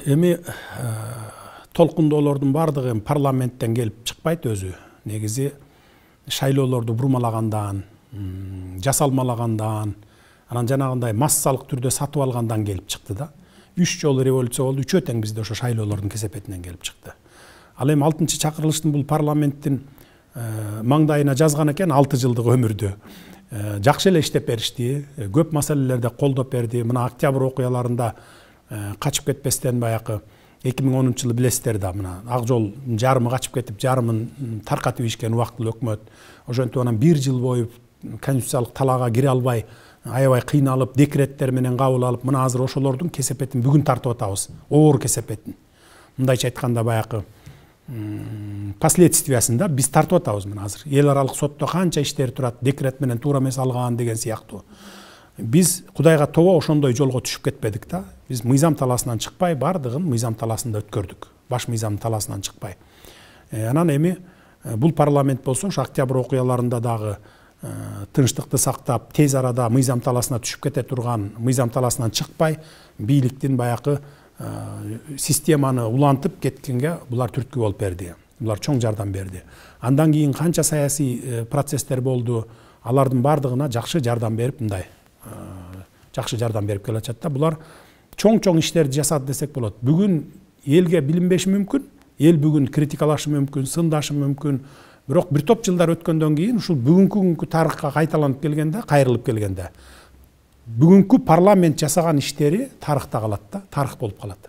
Эми толкундоолордун бардыгы парламенттен келип чыкпайт өзү. Негизи шайлоолорду бурмалагандан, жасалмалагандан, анан жанагындай массалык түрдө сатып алгандан келип чыкты да. 3 жолу революция болду, үчөө тең бизде ошо шайлоолордун кесепетинен келип чыкты. Ал эми 6-чакырылыштын бул парламенттин маңдайына жазган экен 6 жылдык өмүрдө. Жакшы эле иштеп беришти, көп маселелерде колдоп берди. Мына октябрь окуяларында качып кетпестен баягы 2010 жылы билесиздер да, мына Ак жол жарымы качып кетип, жарымын таркатып ийишкен убактылуу өкмөт. Ошентип анан 1 жыл бою конституциялык талаага кире албай, аябай кыйналып, декреттер менен кабыл алып, мына азыр ошолордун кесепетин бүгүн тартып атабыз. Оор кесепетин. Мындайча айтканда баягы последствиясында биз тартып атабыз мына азыр. Эл аралык сотто канча иштер турат, декрет менен туура эмес алган деген сыяктуу. Биз Кудайга тобо ошондой жолго түшүп кетпедик да. Биз мыйзам таласынан чыкпай, бардыгын мыйзам таласында өткөрдүк. Баш мыйзам таласынан чыкпай. Анан эми бул парламент болсо ошо октябрь окуяларында дагы тынчтыкты сактап, тез арада мыйзам таласына түшүп кете турган, мыйзам таласынан чыкпай, бийликтин баягы системаны улантып кеткенге булар түрткү болуп берди. Булар чоң жардам берди. Андан кийин канча саясий процесстер болду, алардын бардыгына жакшы жардам берип, мындай жакшы жардам берип келатат да. Булар чоң иштерди жасады десек болот. Бүгүн элге билинбеши мүмкүн, эл бүгүн критикалашы мүмкүн, сындашы мүмкүн. Бирок бир топ жылдар өткөндөн кийин ушул бүгүнкү тарыхка кайталанып келгенде, кайрылып келгенде, бүгүнкү парламент жасаган иштери тарыхта калат да, тарых болуп калат.